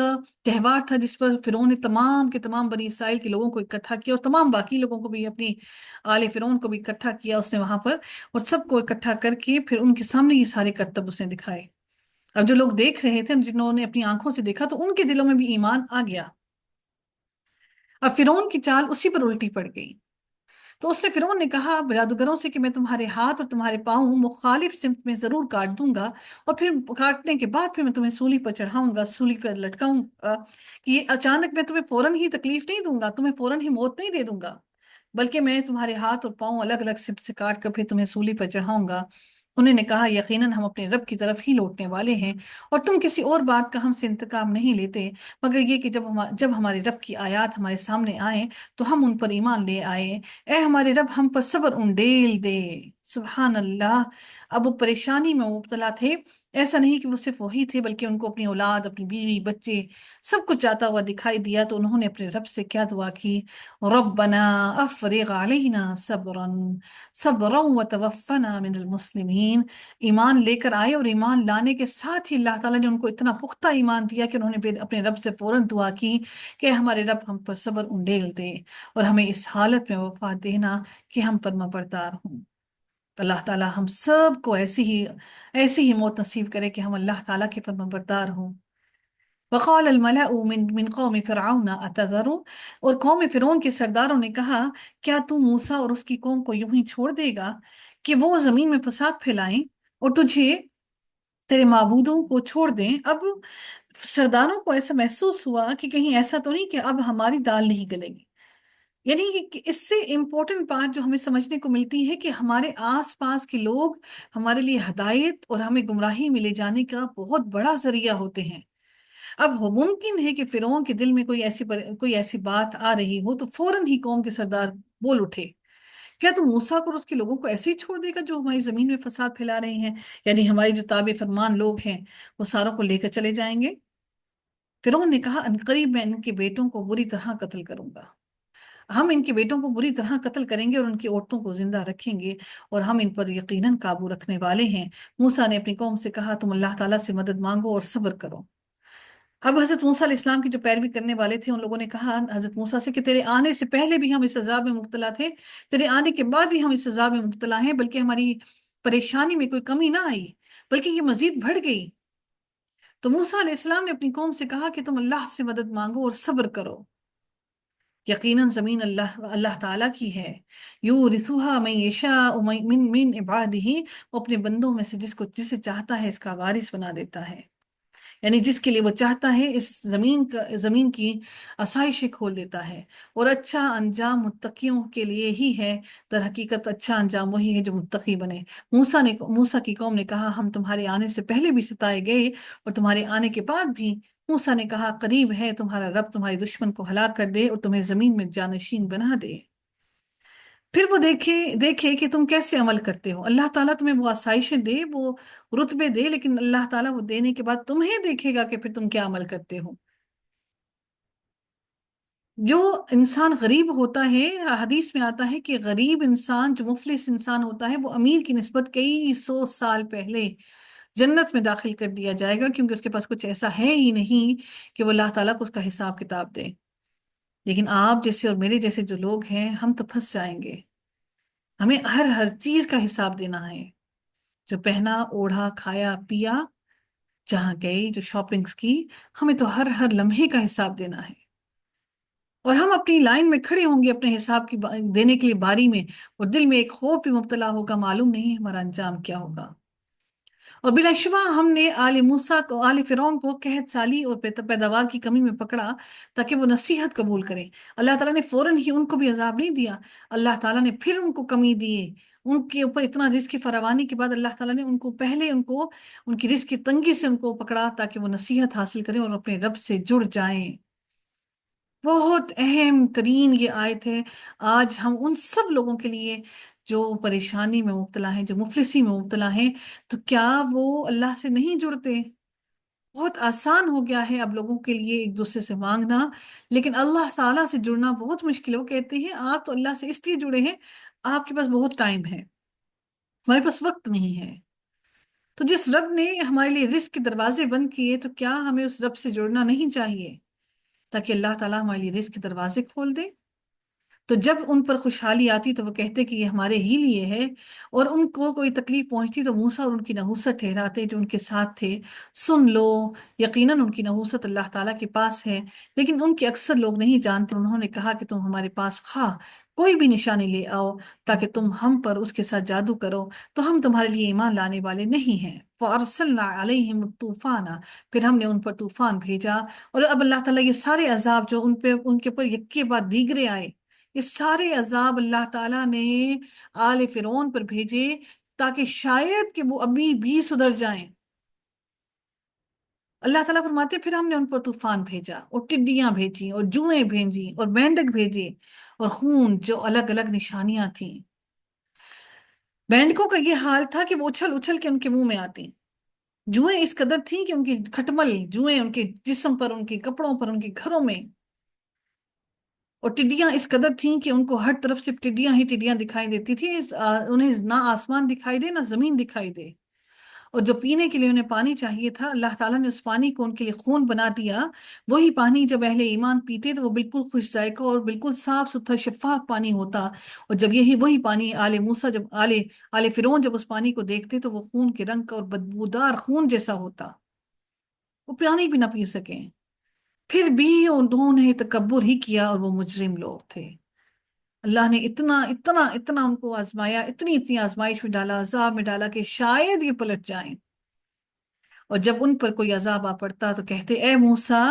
تہوار تھا جس پر فرعون نے تمام کے تمام بنی اسرائیل کے لوگوں کو اکٹھا کیا، اور تمام باقی لوگوں کو بھی، اپنی آل فرعون کو بھی اکٹھا کیا اس نے وہاں پر، اور سب کو اکٹھا کر کے پھر ان کے سامنے یہ سارے کرتب اس نے دکھائے۔ اب جو لوگ دیکھ رہے تھے، جنہوں نے اپنی آنکھوں سے دیکھا، تو ان کے دلوں میں بھی ایمان آ گیا۔ اب فرعون کی چال اسی پر الٹی پڑ گئی۔ تو اس نے فرعون نے کہا جادوگروں سے کہ میں تمہارے ہاتھ اور تمہارے پاؤں مخالف سمت میں ضرور کاٹ دوں گا، اور پھر کاٹنے کے بعد پھر میں تمہیں سولی پر چڑھاؤں گا، سولی پر لٹکاؤں گا، کہ یہ اچانک میں تمہیں فوراً ہی تکلیف نہیں دوں گا، تمہیں فوراً ہی موت نہیں دے دوں گا، بلکہ میں تمہارے ہاتھ اور پاؤں الگ الگ سمت سے کاٹ کر پھر تمہیں سولی پر چڑھاؤں گا۔ انہوں نے کہا یقیناً ہم اپنے رب کی طرف ہی لوٹنے والے ہیں، اور تم کسی اور بات کا ہم سے انتقام نہیں لیتے مگر یہ کہ جب ہمارے رب کی آیات ہمارے سامنے آئیں تو ہم ان پر ایمان لے آئے۔ اے ہمارے رب ہم پر صبر انڈیل دے۔ سبحان اللہ۔ اب وہ پریشانی میں مبتلا تھے، ایسا نہیں کہ وہ صرف وہی تھے بلکہ ان کو اپنی اولاد، اپنی بیوی، بچے، سب کچھ جاتا ہوا دکھائی دیا۔ تو انہوں نے اپنے رب سے کیا دعا کی؟ ربنا افرغ علینا صبرا صبرا وتوفنا من المسلمین۔ ایمان لے کر آئے، اور ایمان لانے کے ساتھ ہی اللہ تعالیٰ نے ان کو اتنا پختہ ایمان دیا کہ انہوں نے پھر اپنے رب سے فوراً دعا کی کہ اے ہمارے رب ہم پر صبر انڈیل دے اور ہمیں اس حالت میں وفات دینا کہ ہم فرما بردار ہوں۔ اللہ تعالیٰ ہم سب کو ایسی ہی موت نصیب کرے کہ ہم اللہ تعالیٰ کے فرما بردار ہوں۔ وقال الملأ من قوم فرعون اتذر، اور قوم فرعون کے سرداروں نے کہا کیا تو موسیٰ اور اس کی قوم کو یوں ہی چھوڑ دے گا کہ وہ زمین میں فساد پھیلائیں اور تجھے تیرے معبودوں کو چھوڑ دیں؟ اب سرداروں کو ایسا محسوس ہوا کہ کہیں ایسا تو نہیں کہ اب ہماری دال نہیں گلے گی۔ یعنی کہ اس سے امپورٹنٹ بات جو ہمیں سمجھنے کو ملتی ہے کہ ہمارے آس پاس کے لوگ ہمارے لیے ہدایت اور ہمیں گمراہی میں لے جانے کا بہت بڑا ذریعہ ہوتے ہیں۔ اب وہ ممکن ہے کہ فرعون کے دل میں کوئی ایسی بات آ رہی ہو تو فوراً ہی قوم کے سردار بول اٹھے، کیا تم موسیٰ کو اور اس کے لوگوں کو ایسے ہی چھوڑ دے گا جو ہماری زمین میں فساد پھیلا رہے ہیں؟ یعنی ہماری جو تابع فرمان لوگ ہیں وہ ساروں کو لے کر چلے جائیں گے؟ فرعون نے کہا، عنقریب میں ان کے بیٹوں کو بری طرح قتل کروں گا، ہم ان کے بیٹوں کو بری طرح قتل کریں گے اور ان کی عورتوں کو زندہ رکھیں گے، اور ہم ان پر یقیناً قابو رکھنے والے ہیں۔ موسیٰ نے اپنی قوم سے کہا، تم اللہ تعالیٰ سے مدد مانگو اور صبر کرو۔ اب حضرت موسیٰ علیہ السلام کی جو پیروی کرنے والے تھے ان لوگوں نے کہا حضرت موسیٰ سے کہ تیرے آنے سے پہلے بھی ہم اس عذاب میں مبتلا تھے، تیرے آنے کے بعد بھی ہم اس عذاب میں مبتلا ہیں، بلکہ ہماری پریشانی میں کوئی کمی نہ آئی بلکہ یہ مزید بڑھ گئی۔ تو موسیٰ علیہ السلام نے اپنی قوم سے کہا کہ تم اللہ سے مدد مانگو اور صبر کرو، یقیناً زمین اللہ تعالیٰ کی ہے، یورثها من یشاء من عبادہ، وہ اپنے بندوں میں سے جسے چاہتا ہے اس کا وارث بنا دیتا ہے، یعنی جس کے لیے وہ چاہتا ہے اس زمین کی آسائشیں کھول دیتا ہے، اور اچھا انجام متقیوں کے لیے ہی ہے، در حقیقت اچھا انجام وہی ہے جو متقی بنے۔ موسیٰ کی قوم نے کہا، ہم تمہارے آنے سے پہلے بھی ستائے گئے اور تمہارے آنے کے بعد بھی۔ موسیٰ نے کہا، قریب ہے تمہارا رب تمہارے دشمن کو ہلاک کر دے اور تمہیں زمین میں جانشین بنا دے، پھر وہ دیکھے کہ تم کیسے عمل کرتے ہو۔ اللہ تعالیٰ تمہیں وہ آسائشیں دے، وہ رتبے دے، لیکن اللہ تعالیٰ وہ دینے کے بعد تمہیں دیکھے گا کہ پھر تم کیا عمل کرتے ہو۔ جو انسان غریب ہوتا ہے، حدیث میں آتا ہے کہ غریب انسان، جو مفلس انسان ہوتا ہے، وہ امیر کی نسبت کئی سو سال پہلے جنت میں داخل کر دیا جائے گا، کیونکہ اس کے پاس کچھ ایسا ہے ہی نہیں کہ وہ اللہ تعالیٰ کو اس کا حساب کتاب دے۔ لیکن آپ جیسے اور میرے جیسے جو لوگ ہیں، ہم تو پھنس جائیں گے، ہمیں ہر چیز کا حساب دینا ہے، جو پہنا اوڑھا کھایا پیا، جہاں گئے، جو شاپنگز کی، ہمیں تو ہر لمحے کا حساب دینا ہے، اور ہم اپنی لائن میں کھڑے ہوں گے اپنے حساب کی دینے کے لیے باری میں، اور دل میں ایک خوف بھی مبتلا ہوگا، معلوم نہیں ہمارا انجام کیا ہوگا۔ اور بلا شبہ ہم نے آل فرعون کو قحط سالی اور پیداوار کی کمی میں پکڑا تاکہ وہ نصیحت قبول کریں۔ اللہ تعالیٰ نے فوراً ہی ان کو بھی عذاب نہیں دیا، اللہ تعالیٰ نے پھر ان کو کمی دیے، ان کے اوپر اتنا رزق کی فراوانی کے بعد اللہ تعالیٰ نے ان کو ان کی رزق کی تنگی سے ان کو پکڑا تاکہ وہ نصیحت حاصل کریں اور اپنے رب سے جڑ جائیں۔ بہت اہم ترین یہ آیت ہے آج ہم ان سب لوگوں کے لیے جو پریشانی میں مبتلا ہیں، جو مفلسی میں مبتلا ہیں، تو کیا وہ اللہ سے نہیں جڑتے؟ بہت آسان ہو گیا ہے اب لوگوں کے لیے ایک دوسرے سے مانگنا، لیکن اللہ تعالیٰ سے جڑنا بہت مشکل ہے۔ وہ کہتے ہیں آپ تو اللہ سے اس لیے جڑے ہیں، آپ کے پاس بہت ٹائم ہے، ہمارے پاس وقت نہیں ہے۔ تو جس رب نے ہمارے لیے رزق کے دروازے بند کیے، تو کیا ہمیں اس رب سے جڑنا نہیں چاہیے تاکہ اللہ تعالیٰ ہمارے لیے رزق کے دروازے کھول دے؟ تو جب ان پر خوشحالی آتی تو وہ کہتے کہ یہ ہمارے ہی لیے ہے، اور ان کو کوئی تکلیف پہنچتی تو موسیٰ اور ان کی نحوست ٹھہراتے جو ان کے ساتھ تھے، سن لو، یقیناً ان کی نحوست اللہ تعالیٰ کے پاس ہے، لیکن ان کے اکثر لوگ نہیں جانتے۔ انہوں نے کہا کہ تم ہمارے پاس خواہ کوئی بھی نشانی لے آؤ تاکہ تم ہم پر اس کے ساتھ جادو کرو، تو ہم تمہارے لیے ایمان لانے والے نہیں ہیں۔ فَأَرْسَلْنَا عَلَيْهِمُ الطُّوفَانَ، پھر ہم نے ان پر طوفان بھیجا۔ اور اب اللہ تعالیٰ یہ سارے عذاب جو ان کے اوپر یکے بعد دیگرے آئے، یہ سارے عذاب اللہ تعالیٰ نے آل فرعون پر بھیجے تاکہ شاید کہ وہ ابھی بھی سدھر جائیں۔ اللہ تعالیٰ فرماتے پھر ہم نے ان پر طوفان بھیجا، اور ٹڈیاں بھیجی، اور جوئیں بھیجی، اور مینڈک بھیجے، اور خون جو الگ الگ نشانیاں تھیں۔ مینڈکوں کا یہ حال تھا کہ وہ اچھل اچھل کے ان کے منہ میں آتی، جوئیں اس قدر تھیں کہ ان کی کھٹمل جوئیں ان کے جسم پر، ان کے کپڑوں پر، ان کے گھروں میں، اور ٹڈیاں اس قدر تھیں کہ ان کو ہر طرف سے ٹڈیاں ہی ٹڈیاں دکھائی دیتی تھی، انہیں نہ آسمان دکھائی دے نہ زمین دکھائی دے، اور جو پینے کے لیے انہیں پانی چاہیے تھا، اللہ تعالیٰ نے اس پانی کو ان کے لیے خون بنا دیا۔ وہی پانی جب اہل ایمان پیتے تو وہ بالکل خوش ذائقہ اور بالکل صاف ستھرا شفاف پانی ہوتا، اور جب وہی پانی آل فرعون جب اس پانی کو دیکھتے تو وہ خون کے رنگ کا اور بدبودار خون جیسا ہوتا، وہ پانی بھی نہ پی سکیں۔ پھر بھی انہوں نے تکبر ہی کیا اور وہ مجرم لوگ تھے۔ اللہ نے اتنا اتنا اتنا ان کو آزمایا، اتنی آزمائش میں ڈالا، عذاب میں ڈالا کہ شاید یہ پلٹ جائیں، اور جب ان پر کوئی عذاب آ پڑتا تو کہتے اے موسیٰ،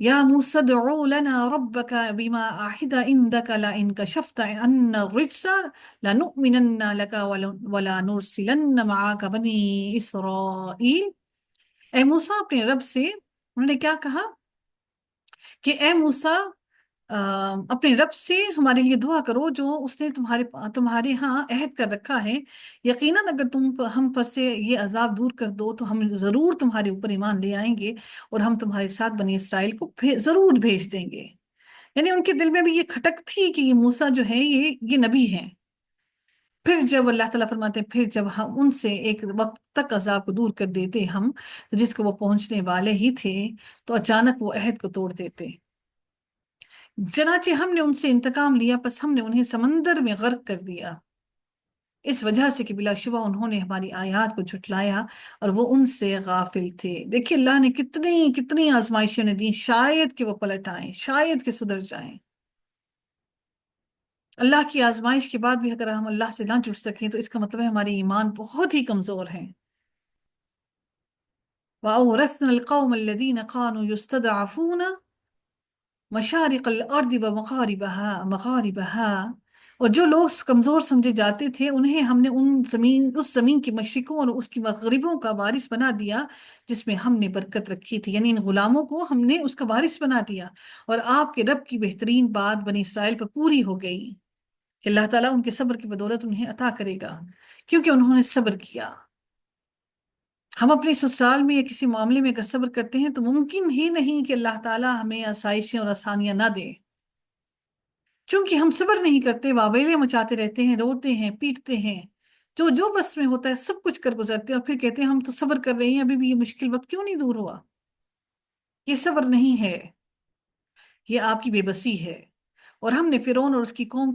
یا موسیٰ ادع لنا ربک بما عہد عندک لئن کشفت عنا الرجس لنؤمنن لک ولا نرسلن معك بنی اسرائیل۔ اے موسیٰ اپنے رب سے انہوں نے کیا کہا کہ اے موسیٰ اپنے رب سے ہمارے لیے دعا کرو جو اس نے تمہارے ہاں عہد کر رکھا ہے، یقیناً اگر تم ہم پر سے یہ عذاب دور کر دو تو ہم ضرور تمہارے اوپر ایمان لے آئیں گے، اور ہم تمہارے ساتھ بنی اسرائیل کو ضرور بھیج دیں گے۔ یعنی ان کے دل میں بھی یہ کھٹک تھی کہ یہ موسیٰ جو ہے یہ نبی ہے۔ پھر جب اللہ تعالیٰ فرماتے ہیں پھر جب ہم ان سے ایک وقت تک عذاب کو دور کر دیتے ہم، تو جس کو وہ پہنچنے والے ہی تھے، تو اچانک وہ عہد کو توڑ دیتے۔ چنانچہ ہم نے ان سے انتقام لیا، پس ہم نے انہیں سمندر میں غرق کر دیا، اس وجہ سے کہ بلا شبہ انہوں نے ہماری آیات کو جھٹلایا اور وہ ان سے غافل تھے۔ دیکھیے اللہ نے کتنی کتنی آزمائشیں نے دی، شاید کہ وہ پلٹ آئیں، شاید کہ سدھر جائیں۔ اللہ کی آزمائش کے بعد بھی اگر ہم اللہ سے نہ جڑ سکیں تو اس کا مطلب ہے ہماری ایمان بہت ہی کمزور ہیں۔ وَأَوْرَثْنَا الْقَوْمَ الَّذِينَ كَانُوا يُسْتَضْعَفُونَ مشارق الارض و مغاربها، اور جو لوگ کمزور سمجھے جاتے تھے انہیں ہم نے اس زمین کی مشرقوں اور اس کی مغربوں کا وارث بنا دیا جس میں ہم نے برکت رکھی تھی، یعنی ان غلاموں کو ہم نے اس کا وارث بنا دیا۔ اور آپ کے رب کی بہترین بات بنی اسرائیل پر پوری ہو گئی کہ اللہ تعالیٰ ان کے صبر کی بدولت انہیں عطا کرے گا، کیونکہ انہوں نے صبر کیا۔ ہم اپنے سسرال میں یا کسی معاملے میں اگر صبر کرتے ہیں تو ممکن ہی نہیں کہ اللہ تعالیٰ ہمیں آسائشیں اور آسانیاں نہ دے، چونکہ ہم صبر نہیں کرتے، واویلے مچاتے رہتے ہیں، روتے ہیں، پیٹتے ہیں، جو بس میں ہوتا ہے سب کچھ کر گزرتے ہیں، اور پھر کہتے ہیں ہم تو صبر کر رہے ہیں، ابھی بھی یہ مشکل وقت کیوں نہیں دور ہوا؟ یہ صبر نہیں ہے، یہ آپ کی بے بسی ہے۔ اور ہم نے فرعون اور اس کی قوم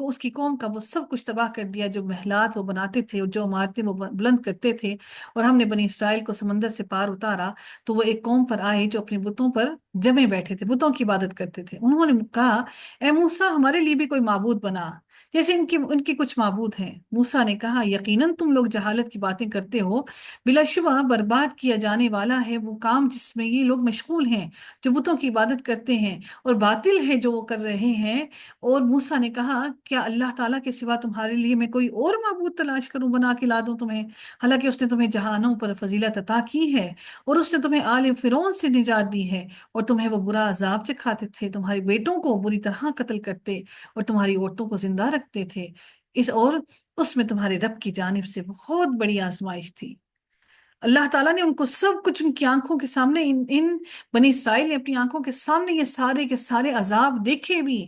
اس کی قوم کا وہ سب کچھ تباہ کر دیا، جو محلات وہ بناتے تھے اور جو عمارتیں وہ بلند کرتے تھے۔ اور ہم نے بنی اسرائیل کو سمندر سے پار اتارا تو وہ ایک قوم پر آئے جو اپنے بتوں پر جمے بیٹھے تھے، بتوں کی عبادت کرتے تھے۔ انہوں نے کہا اے موسیٰ ہمارے لیے بھی کوئی معبود بنا جیسے ان کے کچھ معبود ہیں۔ موسیٰ نے کہا یقیناً تم لوگ جہالت کی باتیں کرتے ہو، بلا شبہ برباد کیا جانے والا ہے وہ کام جس میں یہ لوگ مشغول ہیں جو بتوں کی عبادت کرتے ہیں، اور باطل ہے جو وہ کر رہے ہیں۔ اور موسیٰ نے کہا کیا اللہ تعالیٰ کے سوا تمہارے لیے میں کوئی اور معبود تلاش کروں، بنا کے لا دوں تمہیں، حالانکہ اس نے تمہیں جہانوں پر فضیلت عطا کی ہے، اور اس نے تمہیں آل فرعون سے نجات دی ہے، اور تمہیں وہ برا عذاب چکھاتے تھے، تمہارے بیٹوں کو بری طرح قتل کرتے اور تمہاری عورتوں کو زندہ رکھتے تھے، اس میں تمہارے رب کی جانب سے بہت بڑی آزمائش تھی۔ اللہ تعالیٰ نے ان کو سب کچھ ان کی آنکھوں کے سامنے، ان بنی اسرائیل نے اپنی آنکھوں کے سامنے یہ سارے کے سارے عذاب دیکھے بھی،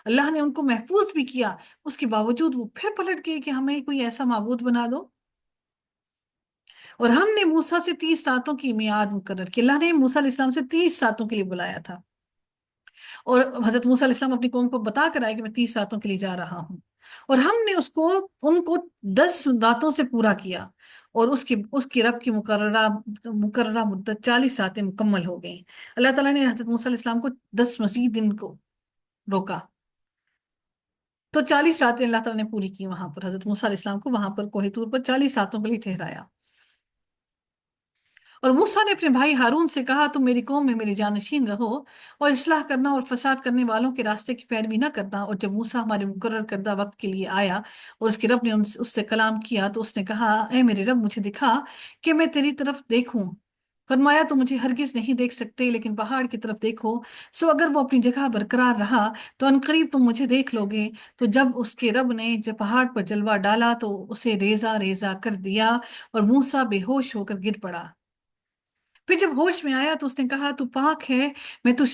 اللہ نے ان کو محفوظ بھی کیا، اس کے باوجود وہ پھر پلٹ گئے کہ ہمیں کوئی ایسا معبود بنا دو۔ اور ہم نے موسیٰ سے 30 راتوں کی میعاد مقرر کی، اللہ نے موسیٰ علیہ السلام سے 30 راتوں کے لیے بلایا تھا، اور حضرت موسیٰ علیہ السلام اپنی قوم کو بتا کر آئے کہ میں 30 راتوں کے لیے جا رہا ہوں، اور ہم نے ان کو 10 راتوں سے پورا کیا، اور اس کی رب کی مقررہ مدت 40 راتیں مکمل ہو گئیں۔ اللہ تعالیٰ نے حضرت موسیٰ علیہ السلام کو 10 مزید دن کو روکا، تو 40 راتیں اللہ تعالیٰ نے پوری کی وہاں پر، حضرت موسیٰ علیہ السلام کو وہاں پر کوہ طور پر 40 راتوں کے لیے ٹھہرایا۔ اور موسیٰ نے اپنے بھائی ہارون سے کہا تم میری قوم میں میری جانشین رہو، اور اصلاح کرنا اور فساد کرنے والوں کے راستے کی پیروی نہ کرنا۔ اور جب موسیٰ ہمارے مقرر کردہ وقت کے لیے آیا اور اس کے رب نے اس سے کلام کیا تو اس نے کہا اے میرے رب مجھے دکھا کہ میں تیری طرف دیکھوں۔ فرمایا تو مجھے ہرگز نہیں دیکھ سکتے، لیکن پہاڑ کی طرف دیکھو، سو اگر وہ اپنی جگہ برقرار رہا تو عنقریب تم مجھے دیکھ لو گے۔ تو جب اس کے رب نے جب پہاڑ پر جلوہ ڈالا تو اسے ریزہ ریزہ کر دیا، اور موسیٰ بے ہوش ہو کر گر پڑا۔ پھر جب ہوش میں آیا تو اس نے کہا تو پاک ہے، میں نے تجھ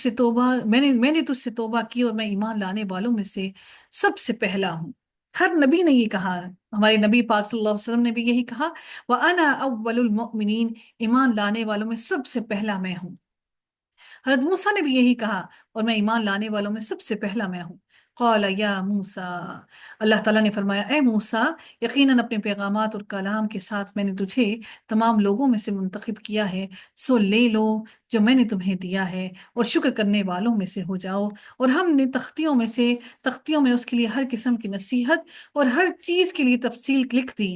سے توبہ کی، اور میں ایمان لانے والوں میں سے سب سے پہلا ہوں۔ ہر نبی نے یہ کہا، ہمارے نبی پاک صلی اللہ علیہ وسلم نے بھی یہی کہا وَأَنَا أَوَّلُ الْمُؤْمِنِينَ، ایمان لانے والوں میں سب سے پہلا میں ہوں۔ حضرت موسیٰ نے بھی یہی کہا اور میں ایمان لانے والوں میں سب سے پہلا میں ہوں۔ قال یا موسیٰ، اللہ تعالیٰ نے فرمایا اے موسیٰ، یقیناً اپنے پیغامات اور کلام کے ساتھ میں نے تجھے تمام لوگوں میں سے منتخب کیا ہے، سو لے لو جو میں نے تمہیں دیا ہے اور شکر کرنے والوں میں سے ہو جاؤ۔ اور ہم نے تختیوں میں اس کے لیے ہر قسم کی نصیحت اور ہر چیز کے لیے تفصیل لکھ دی،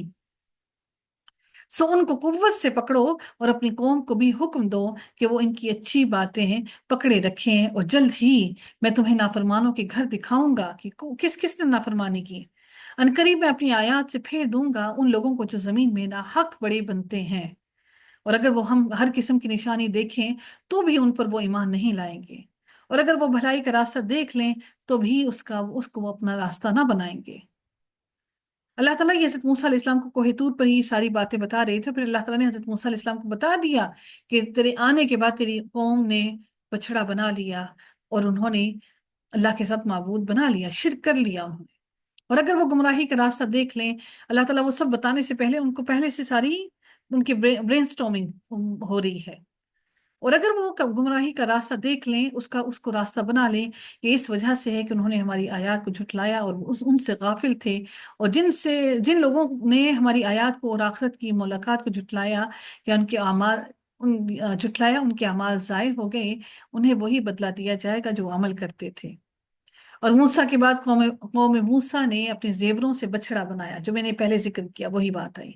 سو ان کو قوت سے پکڑو، اور اپنی قوم کو بھی حکم دو کہ وہ ان کی اچھی باتیں پکڑے رکھیں، اور جلد ہی میں تمہیں نافرمانوں کے گھر دکھاؤں گا کہ کس کس نے نافرمانی کی۔ عنقریب میں اپنی آیات سے پھیر دوں گا ان لوگوں کو جو زمین میں ناحق بڑے بنتے ہیں، اور اگر وہ ہم ہر قسم کی نشانی دیکھیں تو بھی ان پر وہ ایمان نہیں لائیں گے، اور اگر وہ بھلائی کا راستہ دیکھ لیں تو بھی اس کو وہ اپنا راستہ نہ بنائیں گے۔ اللہ تعالیٰ یہ حضرت موسیٰ علیہ السلام کو کوہ طور پر ہی ساری باتیں بتا رہے تھے، پھر اللہ تعالیٰ نے حضرت موسیٰ علیہ السلام کو بتا دیا کہ تیرے آنے کے بعد تیری قوم نے بچڑا بنا لیا اور انہوں نے اللہ کے ساتھ معبود بنا لیا، شرک کر لیا انہوں نے۔ اور اگر وہ گمراہی کا راستہ دیکھ لیں، اللہ تعالیٰ وہ سب بتانے سے پہلے ان کو پہلے سے ساری ان کی برین سٹارمنگ ہو رہی ہے، اور اگر وہ گمراہی کا راستہ دیکھ لیں، اس کو راستہ بنا لیں، یہ اس وجہ سے ہے کہ انہوں نے ہماری آیات کو جھٹلایا اور ان سے غافل تھے، اور جن لوگوں نے ہماری آیات کو اور آخرت کی ملاقات کو جھٹلایا یا ان کے اعمال جھٹلایا، ان کے اعمال ضائع ہو گئے، انہیں وہی بدلہ دیا جائے گا جو عمل کرتے تھے۔ اور موسیٰ کے بعد قوم موسیٰ نے اپنے زیوروں سے بچڑا بنایا، جو میں نے پہلے ذکر کیا وہی بات آئی۔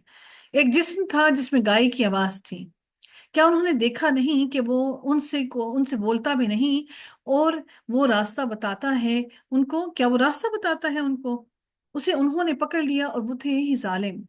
ایک جسم تھا جس میں گائے کی آواز تھی، کیا انہوں نے دیکھا نہیں کہ وہ ان سے بولتا بھی نہیں، اور وہ راستہ بتاتا ہے ان کو؟ کیا وہ راستہ بتاتا ہے ان کو؟ اسے انہوں نے پکڑ لیا اور وہ تھے ہی ظالم۔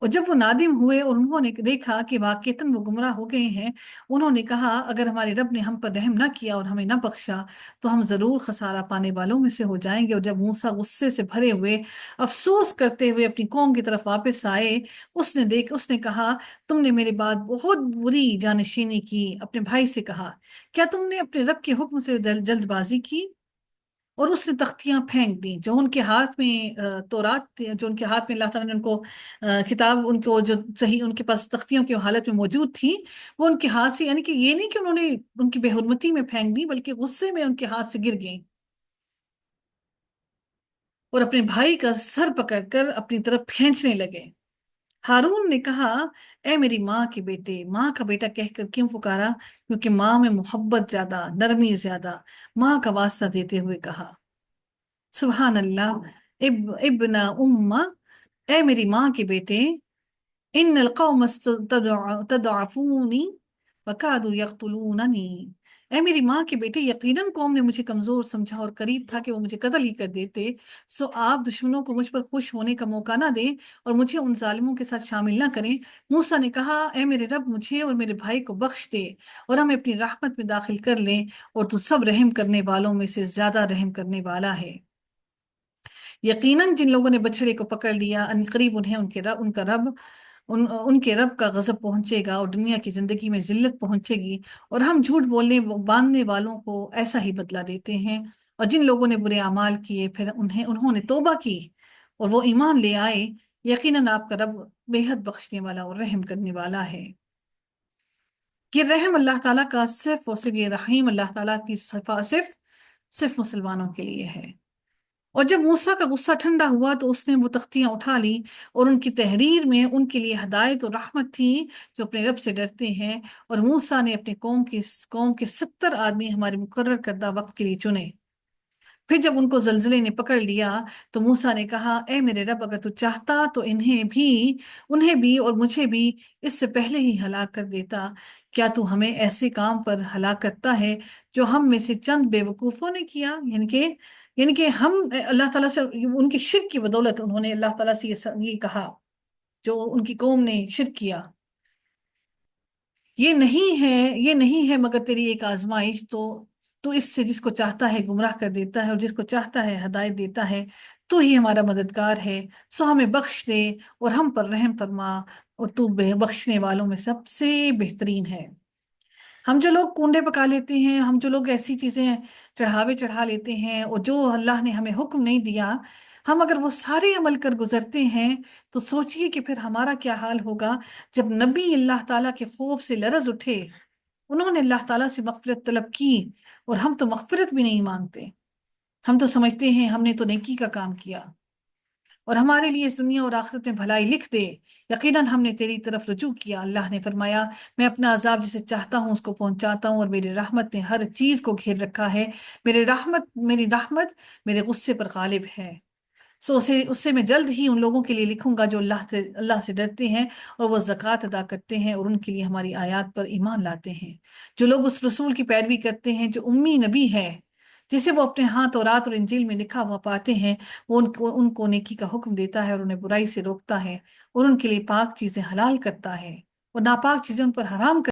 اور جب وہ نادم ہوئے اور انہوں نے دیکھا کہ واقعتاً وہ گمراہ ہو گئے ہیں، انہوں نے کہا اگر ہمارے رب نے ہم پر رحم نہ کیا اور ہمیں نہ بخشا تو ہم ضرور خسارہ پانے والوں میں سے ہو جائیں گے۔ اور جب موسیٰ غصے سے بھرے ہوئے افسوس کرتے ہوئے اپنی قوم کی طرف واپس آئے، اس نے کہا تم نے میرے بعد بہت بری جانشینی کی۔ اپنے بھائی سے کہا کیا تم نے اپنے رب کے حکم سے جلد بازی کی؟ اور اس نے تختیاں پھینک دیں جو ان کے ہاتھ میں تورات جو ان کے ہاتھ میں اللہ تعالیٰ نے ان کو کتاب، ان کو جو صحیح ان کے پاس تختیوں کی حالت میں موجود تھی، وہ ان کے ہاتھ سے، یعنی کہ یہ نہیں کہ انہوں نے ان کی بے حرمتی میں پھینک دی، بلکہ غصے میں ان کے ہاتھ سے گر گئیں، اور اپنے بھائی کا سر پکڑ کر اپنی طرف کھینچنے لگے۔ ہارون نے کہا اے میری ماں کے بیٹے، ماں کا بیٹا کہہ کر کیوں پکارا؟ کیونکہ ماں میں محبت زیادہ، نرمی زیادہ، ماں کا واسطہ دیتے ہوئے کہا۔ سبحان اللہ۔ ابن امہ، اے میری ماں کے بیٹے، ان القوم تدعفونی وکادوا یقتلوننی، اے میری ماں کے بیٹے، یقیناً قوم نے مجھے کمزور سمجھا اور قریب تھا کہ وہ مجھے قتل ہی کر دیتے، سو آپ دشمنوں کو مجھ پر خوش ہونے کا موقع نہ دیں اور مجھے ان ظالموں کے ساتھ شامل نہ کریں۔ موسیٰ نے کہا اے میرے رب، مجھے اور میرے بھائی کو بخش دے اور ہمیں اپنی رحمت میں داخل کر لیں، اور تو سب رحم کرنے والوں میں سے زیادہ رحم کرنے والا ہے۔ یقیناً جن لوگوں نے بچڑے کو پکڑ لیا، ان قریب انہیں ان کے رب کا غضب پہنچے گا اور دنیا کی زندگی میں ذلت پہنچے گی، اور ہم جھوٹ باندھنے والوں کو ایسا ہی بدلہ دیتے ہیں۔ اور جن لوگوں نے برے اعمال کیے پھر انہوں نے توبہ کی اور وہ ایمان لے آئے، یقیناً آپ کا رب بے حد بخشنے والا اور رحم کرنے والا ہے۔ یہ رحم اللہ تعالیٰ کا صرف اور صرف، یہ رحیم اللہ تعالیٰ کی صرف مسلمانوں کے لیے ہے۔ اور جب موسیٰ کا غصہ ٹھنڈا ہوا تو اس نے وہ تختیاں اٹھا لی، اور ان کی تحریر میں ان کے لیے ہدایت اور رحمت تھی جو اپنے رب سے ڈرتے ہیں۔ اور موسیٰ نے اپنے قوم کے 70 آدمی ہمارے مقرر کردہ وقت کے لیے چنے۔ پھر جب ان کو زلزلے نے پکڑ لیا تو موسیٰ نے کہا اے میرے رب، اگر تو چاہتا تو انہیں بھی اور مجھے بھی اس سے پہلے ہی ہلاک کر دیتا۔ کیا تو ہمیں ایسے کام پر ہلاک کرتا ہے جو ہم میں سے چند بے وقوفوں نے کیا؟ یعنی کہ ہم اللہ تعالیٰ سے، ان کی شرک کی بدولت انہوں نے اللہ تعالیٰ سے یہ کہا جو ان کی قوم نے شرک کیا۔ یہ نہیں ہے مگر تیری ایک آزمائش، تو اس سے جس کو چاہتا ہے گمراہ کر دیتا ہے اور جس کو چاہتا ہے ہدایت دیتا ہے۔ تو ہی ہمارا مددگار ہے، سو ہمیں بخش دے اور ہم پر رحم فرما، اور تو بخشنے والوں میں سب سے بہترین ہے۔ ہم جو لوگ کنڈے پکا لیتے ہیں، ہم جو لوگ ایسی چیزیں چڑھاوے چڑھا لیتے ہیں اور جو اللہ نے ہمیں حکم نہیں دیا، ہم اگر وہ سارے عمل کر گزرتے ہیں تو سوچئے کہ پھر ہمارا کیا حال ہوگا جب نبی اللہ تعالیٰ کے خوف سے لرز اٹھے، انہوں نے اللہ تعالیٰ سے مغفرت طلب کی، اور ہم تو مغفرت بھی نہیں مانگتے، ہم تو سمجھتے ہیں ہم نے تو نیکی کا کام کیا اور ہمارے لیے اس دنیا اور آخرت میں بھلائی لکھ دے، یقیناً ہم نے تیری طرف رجوع کیا۔ اللہ نے فرمایا میں اپنا عذاب جسے چاہتا ہوں اس کو پہنچاتا ہوں، اور میری رحمت نے ہر چیز کو گھیر رکھا ہے، میری رحمت میرے غصے پر غالب ہے، سو اس سے میں جلد ہی ان لوگوں کے لیے لکھوں گا جو اللہ سے ڈرتے ہیں اور وہ زکوٰۃ ادا کرتے ہیں اور ان کے لیے ہماری آیات پر ایمان لاتے ہیں۔ جو لوگ اس رسول کی پیروی کرتے ہیں جو امی نبی ہے، جسے وہ اپنے ہاں تورات اور انجیل میں لکھا ہوا پاتے ہیں، وہ ان کو نیکی کا حکم دیتا ہے اور انہیں برائی سے روکتا ہے اور ان کے لیے پاک چیزیں حلال کرتا ہے، اور ناپاک چیزیں ان پر حرام